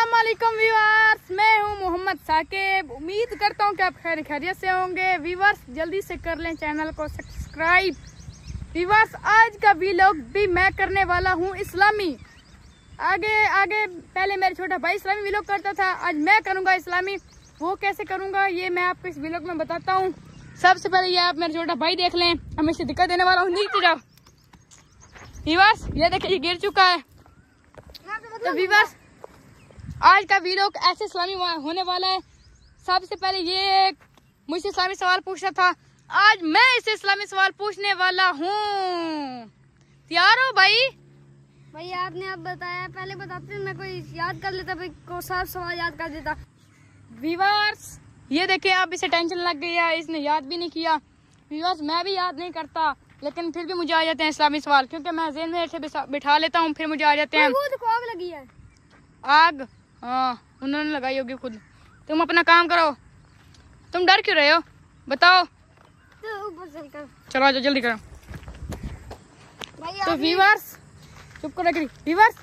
अस्सलाम वालेकुम व्यूअर्स, मैं हूं मोहम्मद साकिब। उम्मीद करता हूं कि आप खैर खैरियत से होंगे। व्यूअर्स जल्दी से कर लें चैनल को सब्सक्राइब। व्यूअर्स आज का व्लॉग भी मैं करने वाला हूं इस्लामी। आगे पहले मेरा छोटा भाई इस्लामी व्लॉग करता था, आज मैं करूंगा इस्लामी। वो कैसे करूंगा ये मैं आपको इस व्लॉग में बताता हूँ। सबसे पहले ये आप मेरा छोटा भाई देख लें, हमेशा दिक्कत देने वाला हूँ। नीचे जाओ व्यूअर्स, ये देखिए ये गिर चुका है। तो व्यूअर्स आज का व्लॉग ऐसे इस्लामी होने वाला है। सबसे पहले ये मुझसे इस्लामी सवाल पूछा था, आज मैं इसे इस्लामी सवाल पूछने वाला हूँ। तैयार हो भाई? भाई आपने अब बताया, पहले बताते मैं कोई याद कर लेता, भाई को साफ सवाल याद कर देता। व्यूअर्स ये देखिए अब इसे टेंशन लग गई है, इसने याद भी नहीं किया। व्यूअर्स मैं भी याद नहीं करता, लेकिन फिर भी मुझे आ जाते हैं इस्लामी सवाल, क्योंकि मैं ज़हन में ऐसे बिठा लेता हूँ, फिर मुझे आ जाते हैं। वो देखो आग लगी है। आग? हाँ उन्होंने लगाई होगी खुद। तुम अपना काम करो, तुम डर क्यों रहे हो बताओ? तो ऊपर चलकर चलो आ जाओ जल्दी करो। तो व्यूअर्स चुप करो। व्यूअर्स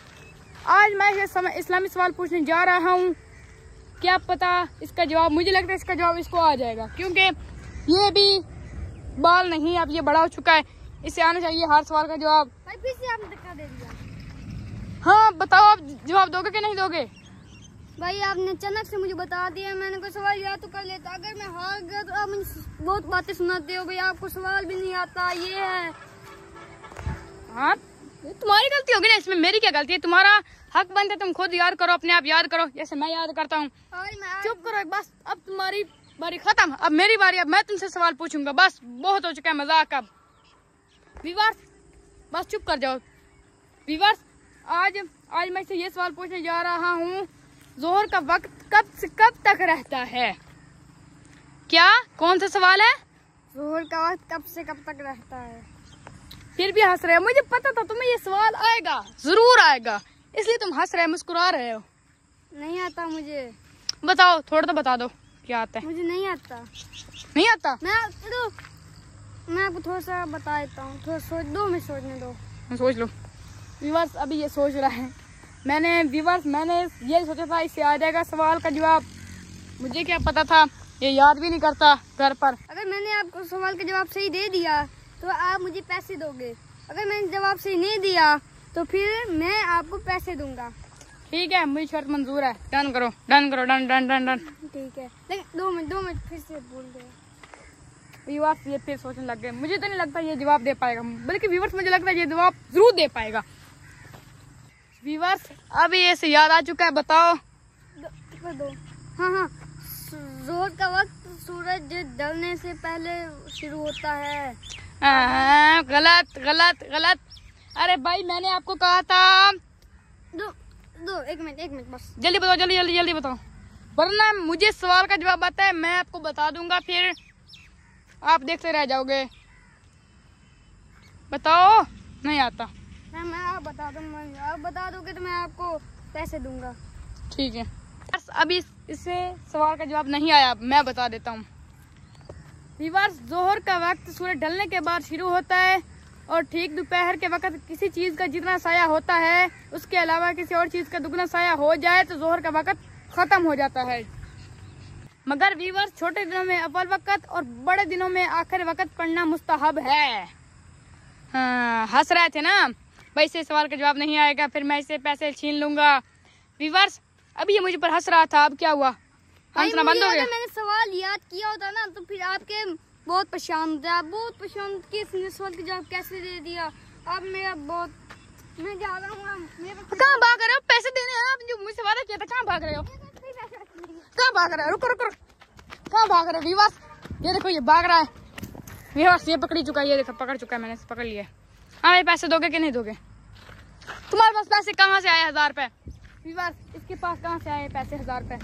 आज मैं इस्लामी सवाल पूछने जा रहा हूँ। क्या पता इसका जवाब, मुझे लगता है इसका जवाब इसको आ जाएगा, क्योंकि ये भी बाल नहीं, अब ये बड़ा हो चुका है, इसे आना चाहिए हर सवाल का जवाब। भाई फिर से आपने धक्का दे दिया। हाँ बताओ आप जवाब दोगे कि नहीं दोगे? भाई आपने अचानक से मुझे बता दिया, मैंने कोई सवाल याद तो कर लेता। अगर मैं हार गया तो आप मुझे बहुत बातें सुनाते हो। भाई आपको सवाल भी नहीं आता, ये है। हाँ तुम्हारी गलती होगी ना, इसमें मेरी क्या गलती है? तुम्हारा हक बनता है, तुम खुद याद करो, अपने आप याद करो जैसे मैं याद करता हूँ। चुप करो बस, अब तुम्हारी बारी खत्म, अब मेरी बारी। अब मैं तुमसे सवाल पूछूंगा, बस बहुत हो चुका है मजाक अब। व्यूअर्स बस चुप कर जाओ। व्यूअर्स आज मैं से ये सवाल पूछने जा रहा हूँ, जोहर का वक्त कब से कब तक रहता है? क्या कौन सा सवाल है? जोहर का वक्त कब से कब तक रहता है? फिर भी हंस रहे हो, मुझे पता था तुम्हें ये सवाल आएगा, जरूर आएगा, इसलिए तुम हंस रहे हो, मुस्कुरा रहे हो। नहीं आता मुझे। बताओ थोड़ा तो बता दो क्या आता है। मुझे नहीं आता। नहीं आता? मैं आपको थोड़ा सा बता देता हूँ, थोड़ा सोच दो, मैं सोचने दो। सोच लो। व्यूअर्स अभी ये सोच रहा है। मैंने ये सोचा था इससे आ जाएगा सवाल का जवाब, मुझे क्या पता था ये याद भी नहीं करता घर पर। अगर मैंने आपको सवाल का जवाब सही दे दिया तो आप मुझे पैसे दोगे, अगर मैंने जवाब सही नहीं दिया तो फिर मैं आपको पैसे दूंगा। ठीक है, मुझे शर्त मंजूर है। डन करो डन करो, डन डन डन डन। ठीक है, लेकिन 2 मिनट फिर से बोल दे। व्यूअर्स ये फिर सोचने लग गए, मुझे तो नहीं लगता ये जवाब दे पाएगा, बल्कि व्यूअर्स मुझे लगता है ये जवाब जरूर दे पाएगा। व्यूअर्स अभी ऐसे याद आ चुका है, बताओ। दो। हाँ जोहर का वक्त सूरज ढलने से पहले शुरू होता है। गलत गलत गलत। अरे भाई मैंने आपको कहा था। एक मिनट बस। जल्दी बताओ, जल्दी बताओ, वरना मुझे सवाल का जवाब आता है, मैं आपको बता दूंगा, फिर आप देखते रह जाओगे। बताओ। नहीं आता? मैं आप बता दूंगा, आप बता दोगे तो मैं आपको पैसे दूंगा। ठीक है, अभी इससे सवाल का जवाब नहीं आया, मैं बता देता हूँ। व्यूअर्स जोहर का वक्त सूरज ढलने के बाद शुरू होता है, और ठीक दोपहर के वक्त किसी चीज का जितना साया होता है उसके अलावा किसी और चीज का दुगना साया हो जाए तो जोहर का वक्त खत्म हो जाता है। मगर व्यूअर्स छोटे दिनों में अव्वल वक्त और बड़े दिनों में आखिरी वक्त पढ़ना मुस्तहब है। हाँ हंस रहे थे ना भाई, से सवाल का जवाब नहीं आएगा फिर मैं इसे पैसे छीन लूंगा। व्यूअर्स अभी ये मुझे पर हंस रहा था, अब क्या हुआ? हंसना बंद हो गया? मैंने सवाल याद किया होता ना तो फिर आपके बहुत परेशान होते, आप बहुत परेशान कि इसने सवाल का जवाब कैसे दे दिया। अब मेरा बहुत, मैं जा रहा हूँ। कहाँ भाग रहे हो? पैसे देने हैं आप जो मुझसे वादा किया था, कहाँ भाग रहे हो? कहाँ भाग रहे हो? रुको, कहाँ भाग रहे हो? व्यूअर्स ये देखो ये भाग रहा है। व्यूअर्स ये पकड़ी चुका है, ये देखो पकड़ चुका है, मैंने पकड़ लिया। हाँ भाई पैसे दोगे कि नहीं दोगे? तुम्हारे पास पैसे कहाँ से आए 1000 रुपए? व्यूअर्स इसके पास कहाँ से आए पैसे 1000 रुपए?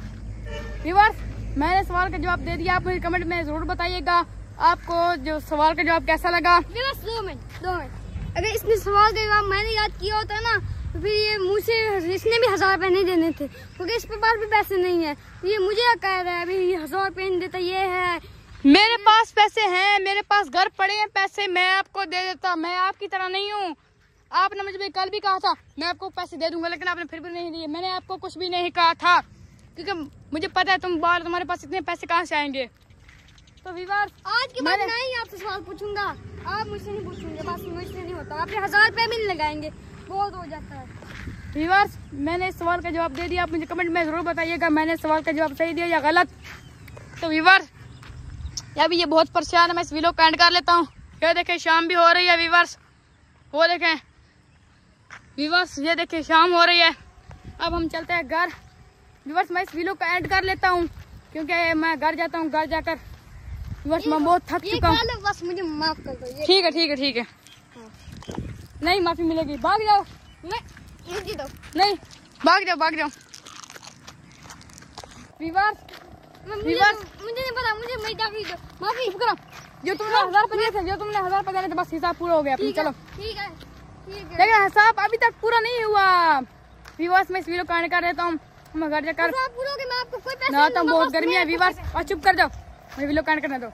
व्यूअर्स मैंने सवाल का जवाब दे दिया, आप मुझे कमेंट में जरूर बताइएगा आपको जो सवाल का जवाब कैसा लगा। 2 मिनट। अगर इसने सवाल का जवाब मैंने याद किया होता ना तो फिर ये मुझसे इसने भी 1000 रुपए नहीं देने थे, क्योंकि इस पे पास भी पैसे नहीं है। ये मुझे कह रहा है अभी 1000 रुपए नहीं देता, ये है। मेरे पास पैसे हैं, मेरे पास घर पड़े हैं पैसे, मैं आपको दे देता, मैं आपकी तरह नहीं हूँ। आपने मुझे कल भी कहा था मैं आपको पैसे दे दूंगा, लेकिन आपने फिर भी नहीं दिए। मैंने आपको कुछ भी नहीं कहा था, क्योंकि मुझे पता है तुम्हारे पास इतने पैसे कहाँ से आएंगे। तो व्यूअर्स आज के बाद नहीं आपसे सवाल पूछूंगा, आप मुझसे नहीं पूछेंगे, बस मुझसे नहीं होता। आपने 1000 रुपये भी नहीं लगाएंगे, बहुत हो जाता है। व्यूअर्स मैंने इस सवाल का जवाब दे दिया, आप मुझे कमेंट में जरूर बताइएगा मैंने सवाल का जवाब सही दिया या गलत। तो व्यूअर्स अभी ये बहुत परेशान है, मैं इस वीडियो को एंड कर लेता हूँ। ये देखें शाम भी हो रही है व्यूअर्स, वो देखें व्यूअर्स, ये देखें शाम हो रही है। अब हम चलते हैं घर। व्यूअर्स मैं इस वीडियो को एंड कर लेता हूँ, क्योंकि मैं घर जाता हूँ। घर जाकर व्यूअर्स मैं बहुत थक चुका हूँ। बस मुझे माफ कर दो। ठीक है ठीक है ठीक है, नहीं माफी मिलेगी, भाग जाओ। मुझे दो, नहीं भाग जाओ भाग जाओ। व्यूअर्स मुझे नहीं पता, मुझे माफी करो। जो तुमने 1000 रुपये दिए थे, बस हिसाब पूरा हो गया। चलो ठीक है ठीक है, लेकिन हिसाब अभी तक पूरा नहीं हुआ। व्यूअर्स मैं इस वीडियो को एंड कर देता हूँ, मैं घर जाकर मैं आपको कोई पैसे ना तो बहुत गर्मी है। व्यूअर्स और चुप कर जाओ, मैं वीडियो को एंड करने दो।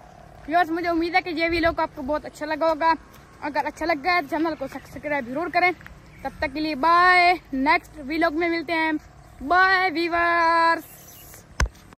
व्यूअर्स मुझे उम्मीद है कि ये वीडियो को आपको बहुत अच्छा लगा होगा। अगर अच्छा लग गया है तो चैनल को सब्सक्राइब जरूर करें। तब तक के लिए बाय, नेक्स्ट वीडियो में मिलते हैं। Bye viewers.